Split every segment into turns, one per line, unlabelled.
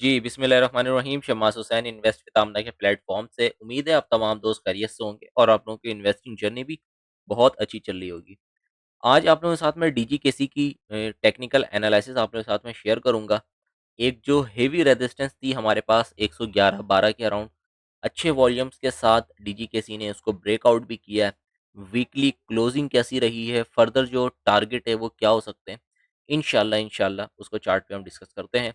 जी, बिस्मिल्लाहिर्रहमानिर्रहीम। शम्मास Hussain invest with आमना के platform से उम्मीद है आप तमाम दोस्त खैरियत से होंगे और आप लोगों की इन्वेस्टिंग जर्नी भी बहुत अच्छी चल रही होगी। आज आप लोगों के साथ मैं डीजीकेसी की टेक्निकल एनालिसिस आप लोगों के साथ में शेयर करूँगा। एक जो हेवी रेजिस्टेंस थी हमारे पास 111-12 के अराउंड, अच्छे वॉल्यूम्स के साथ डीजीकेसी ने उसको ब्रेकआउट भी किया है। वीकली क्लोजिंग कैसी रही है, फर्दर जो टारगेट है वो क्या हो सकते हैं? इंशाल्लाह उसको चार्ट पे हम डिस्कस करते हैं।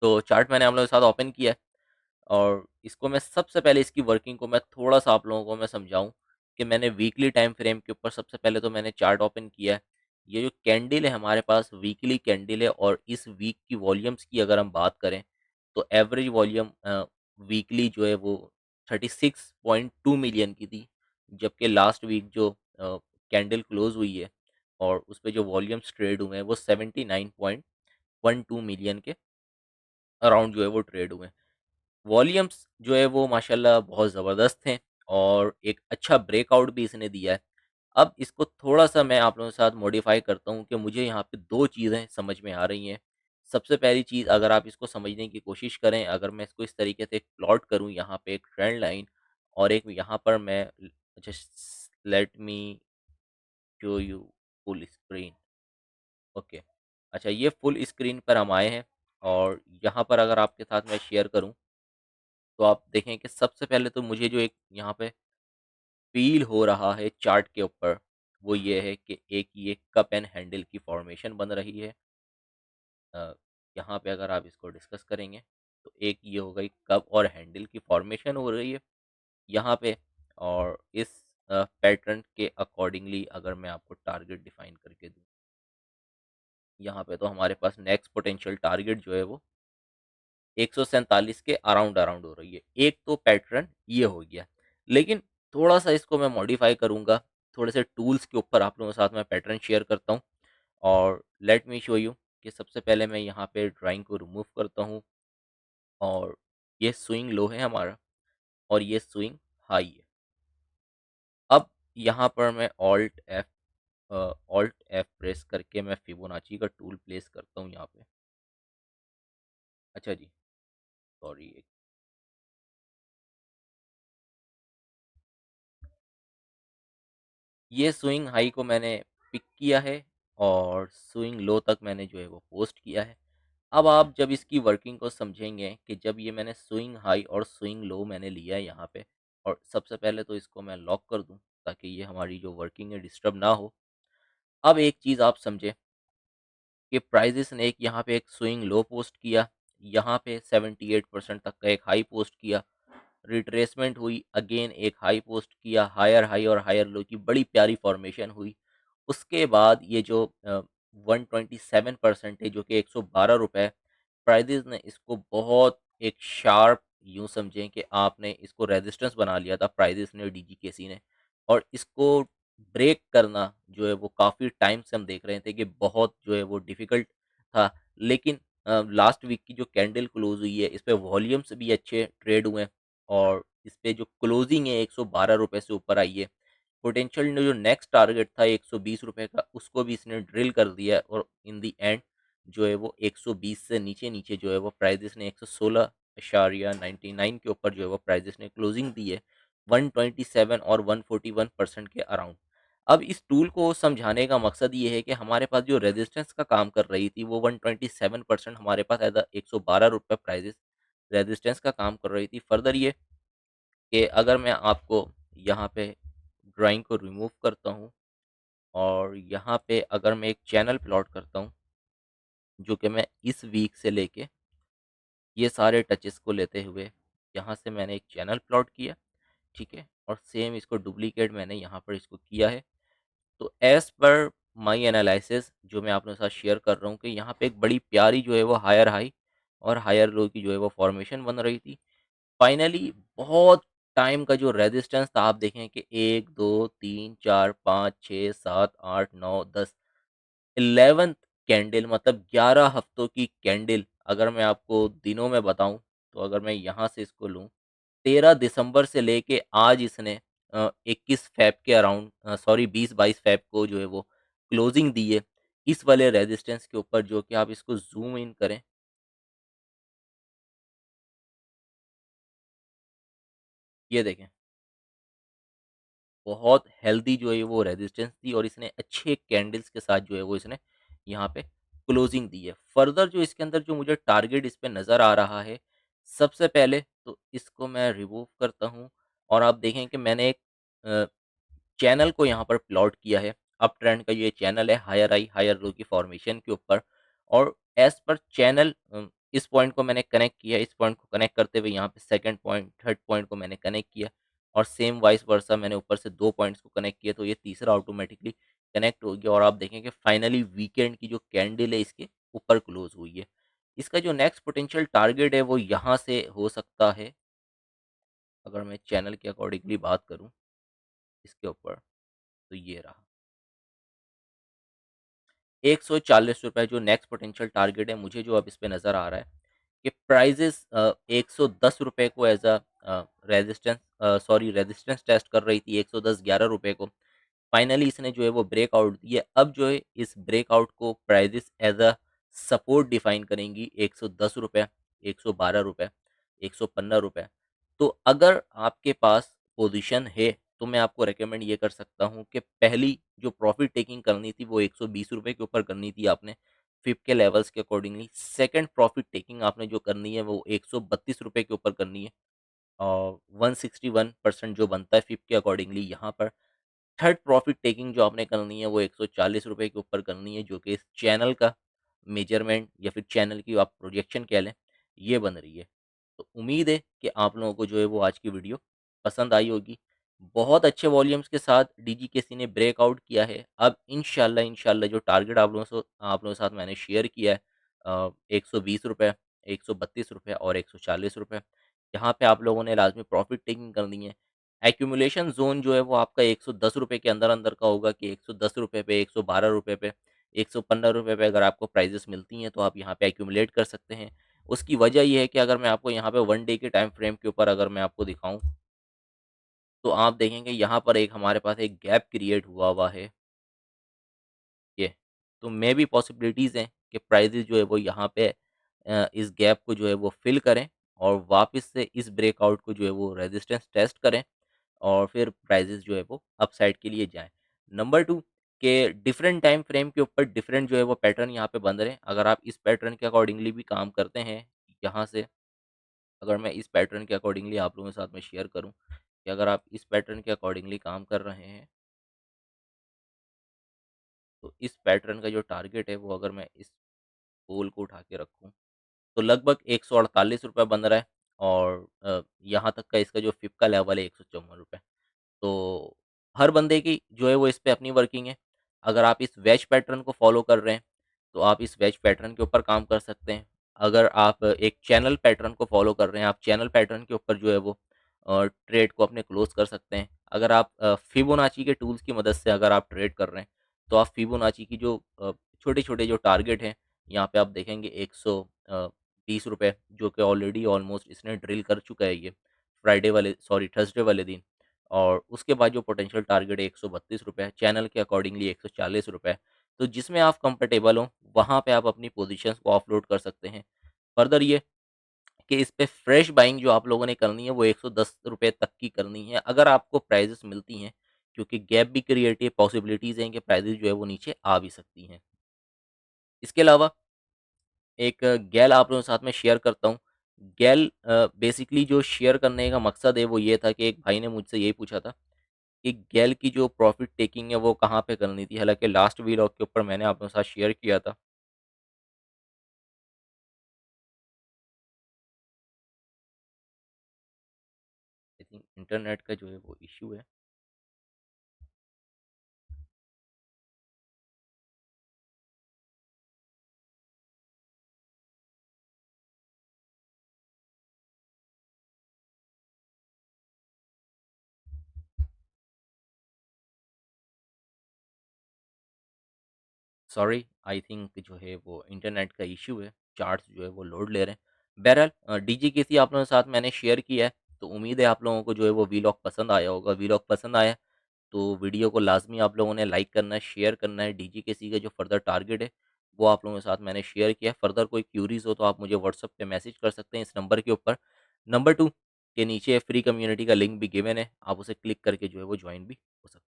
तो चार्ट मैंने आप लोगों के साथ ओपन किया है। और इसको मैं सबसे पहले इसकी वर्किंग को मैं थोड़ा-सा आप लोगों को मैं समझाऊँ कि मैंने वीकली टाइम फ्रेम के ऊपर सबसे पहले तो मैंने चार्ट ओपन किया है। ये जो कैंडल है हमारे पास वीकली कैंडल है और इस वीक की वॉल्यूम्स की अगर हम बात करें, तो एवरेज वॉल्यूम वीकली जो है वो 36.2 मिलियन की थी। जबकि लास्ट वीक जो कैंडल क्लोज़ हुई है और उसपे जो वॉल्यूम्स ट्रेड हुए हैं वो 79.12 मिलियन के अराउंड जो है वो ट्रेड हुए हैं। वॉल्यूम्स जो है वो माशाल्लाह बहुत ज़बरदस्त हैं और एक अच्छा ब्रेकआउट भी इसने दिया है। अब इसको थोड़ा-सा मैं आप लोगों के साथ मॉडिफ़ाई करता हूँ कि मुझे यहाँ पे 2 चीज़ें समझ में आ रही हैं। सबसे पहली चीज़ अगर आप इसको समझने की कोशिश करें, अगर मैं इसको इस तरीके से एक प्लॉट करूँ यहाँ पे एक ट्रेंड लाइन और एक यहाँ पर मैं just let me show you full screen. Okay. अच्छा ये फुल स्क्रीन पर हम आए हैं और यहाँ पर अगर आपके साथ मैं शेयर करूँ तो आप देखें कि सबसे पहले तो मुझे जो एक यहाँ पे फ़ील हो रहा है चार्ट के ऊपर, वो ये है कि एक ये कप एंड हैंडल की फ़ॉर्मेशन बन रही है। अ, यहाँ पे अगर आप इसको डिस्कस करेंगे, तो एक ये हो गई कप और हैंडल की फ़ॉर्मेशन हो रही है यहाँ पे और इस पैटर्न के अकॉर्डिंगली अगर मैं आपको टारगेट डिफ़ाइन करके दूँ, यहाँ पे तो हमारे पास नेक्स्ट पोटेंशियल टारगेट जो है वो 147 के अराउंड अराउंड हो रही है। एक तो पैटर्न ये हो गया। लेकिन थोड़ा-सा इसको मैं मॉडिफ़ाई करूँगा, थोड़े से टूल्स के ऊपर आप लोगों के साथ मैं पैटर्न शेयर करता हूँ और लेट मी शो यू कि सबसे पहले मैं यहाँ पे ड्राइंग को रिमूव करता हूँ और ये स्विंग लो है हमारा और ये स्विंग हाई है। अब यहाँ पर मैं ऑल्ट एफ प्रेस करके मैं फिबोनाची का टूल प्लेस करता हूँ यहाँ पे। अच्छा जी, सॉरी। ये स्विंग हाई को मैंने पिक किया है और स्विंग लो तक मैंने जो है वो पोस्ट किया है। अब आप जब इसकी वर्किंग को समझेंगे कि जब ये मैंने स्विंग हाई और स्विंग लो मैंने लिया है यहाँ पे और सबसे पहले तो इसको मैं लॉक कर दूँ ताकि ये हमारी जो वर्किंग है डिस्टर्ब ना हो। अब एक चीज़ आप समझें कि प्राइज़ेस ने एक यहाँ पे एक स्विंग लो पोस्ट किया, यहाँ पे 78% तक का एक हाई पोस्ट किया। रिट्रेसमेंट हुई, अगेन एक हाई पोस्ट किया, हायर हाई और हायर लो की बड़ी प्यारी फॉर्मेशन हुई। उसके बाद ये जो 127% है जो कि ₹112 प्राइजेज़ ने इसको बहुत एक शार्प यूँ समझें कि आपने इसको रेजिस्टेंस बना लिया था प्राइजेज़ ने डीजीकेसी ने और इसको ब्रेक करना जो है वो काफ़ी टाइम से हम देख रहे थे कि बहुत जो है वो डिफ़िकल्ट था। लेकिन लास्ट वीक की जो कैंडल क्लोज़ हुई है, इस पे वॉल्यूम्स भी अच्छे ट्रेड हुए हैं और इस पे जो क्लोजिंग है ₹112 से ऊपर आई है। पोटेंशियल जो नेक्स्ट टारगेट था ₹120 का उसको भी इसने ड्रिल कर दिया है और इन द एंड जो है वो 120 से नीचे-नीचे जो है वो प्राइसेज़ ने 116.99 के ऊपर जो है वो प्राइसेज़ ने क्लोजिंग दी है। 127 और 141% के अराउंड। अब इस टूल को समझाने का मकसद ये है कि हमारे पास जो रेजिस्टेंस का काम कर रही थी वो 127% हमारे पास एज़ अ ₹112 प्राइसेज़ रेजिस्टेंस का काम कर रही थी। फर्दर ये कि अगर मैं आपको यहाँ पे ड्राइंग को रिमूव करता हूँ और यहाँ पे अगर मैं एक चैनल प्लॉट करता हूँ, जो कि मैं इस वीक से लेके ये सारे टचेस को लेते हुए यहाँ से मैंने एक चैनल प्लॉट किया, ठीक है? और सेम इसको डुप्लीकेट मैंने यहाँ पर इसको किया है। तो एज़ पर माई एनालिसिस जो मैं आप लोगों के साथ शेयर कर रहा हूँ कि यहाँ पे एक बड़ी प्यारी जो है वो हायर हाई और हायर लो की जो है वो फॉर्मेशन बन रही थी। फाइनली बहुत टाइम का जो रेजिस्टेंस था आप देखें कि 1, 2, 3, 4, 5, 6, 7, 8, 9, 10 11th कैंडल मतलब 11 हफ्तों की कैंडल अगर मैं आपको दिनों में बताऊँ, तो अगर मैं यहाँ से इसको लूँ 13 दिसंबर से लेके आज इसने 21 फ़ेब के अराउंड सॉरी 20-22 फ़ेब को जो है वो क्लोजिंग दी है। इस वाले रेजिस्टेंस के ऊपर जो कि आप इसको ज़ूम इन करें ये देखें, बहुत हेल्दी जो है वो रेजिस्टेंस दी और इसने अच्छे कैंडल्स के साथ जो है वो इसने यहाँ पे क्लोजिंग दी है। फर्दर जो इसके अंदर जो मुझे टारगेट इस पे नज़र आ रहा है, सबसे पहले तो इसको मैं रिमूव करता हूँ और आप देखें कि मैंने एक अ, चैनल को यहाँ पर प्लॉट किया है। अप ट्रेंड का ये चैनल है हायर हाई हायर लो की फॉर्मेशन के ऊपर और एज़ पर चैनल इस पॉइंट को मैंने कनेक्ट किया, इस पॉइंट को कनेक्ट करते हुए यहाँ पे सेकंड पॉइंट, थर्ड पॉइंट को मैंने कनेक्ट किया और सेम वाइस वर्सा मैंने ऊपर से 2 पॉइंट्स को कनेक्ट किया, तो ये तीसरा ऑटोमैटिकली कनेक्ट हो गया और आप देखें कि फाइनली वीकेंड की जो कैंडल है इसके ऊपर क्लोज़ हुई है। इसका जो नेक्स्ट पोटेंशियल टारगेट है वो यहाँ से हो सकता है, अगर मैं चैनल के अकॉर्डिंगली बात करूँ इसके ऊपर, तो ये रहा। ₹140 जो नेक्स्ट पोटेंशियल टारगेट है मुझे जो अब इस पे नज़र आ रहा है कि प्राइसेस ₹110 को एज़ रेजिस्टेंस रेजिस्टेंस टेस्ट कर रही थी 110 ₹11 को। फाइनली इसने जो है वो ब्रेकआउट दिया। अब जो है इस ब्रेकआउट को प्राइसेस एज़ सपोर्ट डिफाइन करेंगी ₹110, ₹112, ₹115। तो अगर आपके पास पोज़ीशन है, तो मैं आपको रिकमेंड ये कर सकता हूँ कि पहली जो प्रॉफ़िट टेकिंग करनी थी वो ₹120 के ऊपर करनी थी आपने, फिब के लेवल्स के अकॉर्डिंगली। सेकंड प्रॉफ़िट टेकिंग आपने जो करनी है वो ₹132 के ऊपर करनी है और 161% जो बनता है फिब के अकॉर्डिंगली यहाँ पर। थर्ड प्रॉफ़िट टेकिंग जो आपने करनी है वो ₹140 के ऊपर करनी है, जो कि इस चैनल का मेजरमेंट या फिर चैनल की आप प्रोजेक्शन कह लें, ये बन रही है। तो उम्मीद है कि आप लोगों को जो है वो आज की वीडियो पसंद आई होगी। बहुत अच्छे वॉल्यूम्स के साथ डीजीकेसी ने ब्रेकआउट किया है। अब इंशाल्लाह जो टारगेट आप लोगों के साथ मैंने शेयर किया है ₹120, ₹132 और ₹140, यहाँ पे आप लोगों ने लाज़मी प्रॉफ़िट टेकिंग करनी है। एक्यूमुलेशन ज़ोन जो है वो आपका ₹110 के अंदर-अंदर का होगा कि ₹110 पे, ₹112 पे, ₹115 पे अगर आपको प्राइज़ेज़ मिलती हैं तो आप यहाँ पे एक्यूमुलेट कर सकते हैं। उसकी वजह ये है कि अगर मैं आपको यहाँ पे 1 डे के टाइम फ्रेम के ऊपर अगर मैं आपको दिखाऊँ, तो आप देखेंगे यहाँ पर एक हमारे पास एक गैप क्रिएट हुआ हुआ है, ये। तो मे बी पॉसिबिलिटीज़ हैं कि प्राइज़ेज़ जो है वो यहाँ पे इस गैप को जो है वो फ़िल करें और वापस से इस ब्रेकआउट को जो है वो रेजिस्टेंस टेस्ट करें और फिर प्राइसेज़ जो है वो अपसाइड के लिए जाएँ। नंबर 2 के डिफरेंट टाइम फ्रेम के ऊपर डिफरेंट जो है वो पैटर्न यहाँ पे बन रहे हैं। अगर आप इस पैटर्न के अकॉर्डिंगली भी काम करते हैं, यहाँ से अगर मैं इस पैटर्न के अकॉर्डिंगली आप लोगों के साथ में शेयर करूँ कि अगर आप इस पैटर्न के अकॉर्डिंगली काम कर रहे हैं, तो इस पैटर्न का जो टारगेट है वो अगर मैं इस पोल को उठा के रखूँ, तो लगभग ₹148 बन रहा है और यहाँ तक का इसका जो फिब का लेवल है ₹154। तो हर बंदे की जो है वो इस पे अपनी वर्किंग है। अगर आप इस वेज पैटर्न को फ़ॉलो कर रहे हैं, तो आप इस वेज पैटर्न के ऊपर काम कर सकते हैं। अगर आप एक चैनल पैटर्न को फ़ॉलो कर रहे हैं, आप चैनल पैटर्न के ऊपर जो है वो ट्रेड को अपने क्लोज़ कर सकते हैं। अगर आप फिबोनाची के टूल्स की मदद से अगर आप ट्रेड कर रहे हैं, तो आप फिबोनाची की जो छोटे-छोटे जो टारगेट हैं, यहाँ पे आप देखेंगे ₹120 जो कि ऑलरेडी ऑलमोस्ट इसने ड्रिल कर चुका है ये, थर्सडे वाले दिन। और उसके बाद जो पोटेंशियल टारगेट है ₹132 है, चैनल के अकॉर्डिंगली ₹140। तो जिसमें आप कंफर्टेबल हों, वहाँ पे आप अपनी पोज़ीशंस को ऑफलोड कर सकते हैं। फर्दर ये कि इस पे फ्रेश बाइंग जो आप लोगों ने करनी है वो ₹110 तक की करनी है, अगर आपको प्राइज़ेज़ मिलती हैं, क्योंकि गैप भी क्रिएट है, पॉसिबिलिटीज़ हैं कि प्राइज़ेज़ जो है वो नीचे आ भी सकती हैं। इसके अलावा एक गैल आप लोगों के साथ में शेयर करता हूँ। गैल बेसिकली जो शेयर करने का मकसद है वो ये था कि एक भाई ने मुझसे यही पूछा था कि गैल की जो प्रॉफ़िट टेकिंग है वो कहाँ पे करनी थी? हालाँकि लास्ट व्लॉग के ऊपर मैंने आप लोगों के साथ शेयर किया था। आई थिंक इंटरनेट का जो है वो इश्यू है। सॉरी, आई थिंक जो है वो इंटरनेट का इश्यू है, चार्ट्स जो है वो लोड ले रहे हैं। बहरहाल डीजीकेसी आप लोगों के साथ मैंने शेयर किया है, तो उम्मीद है आप लोगों को जो है वो व्लॉग पसंद आया होगा। व्लॉग पसंद आया तो वीडियो को लाज़मी आप लोगों ने लाइक करना है, शेयर करना है। डीजीकेसी का जो फर्दर टारगेट है, वो आप लोगों के साथ मैंने शेयर किया है। फर्दर कोई क्यूरीज़ हो तो आप मुझे व्हाट्सएप पे मैसेज कर सकते हैं इस नंबर के ऊपर। नंबर 2 के नीचे फ्री कम्युनिटी का लिंक भी गिवन है, आप उसे क्लिक करके जो है वो जॉइन भी हो सकते हैं।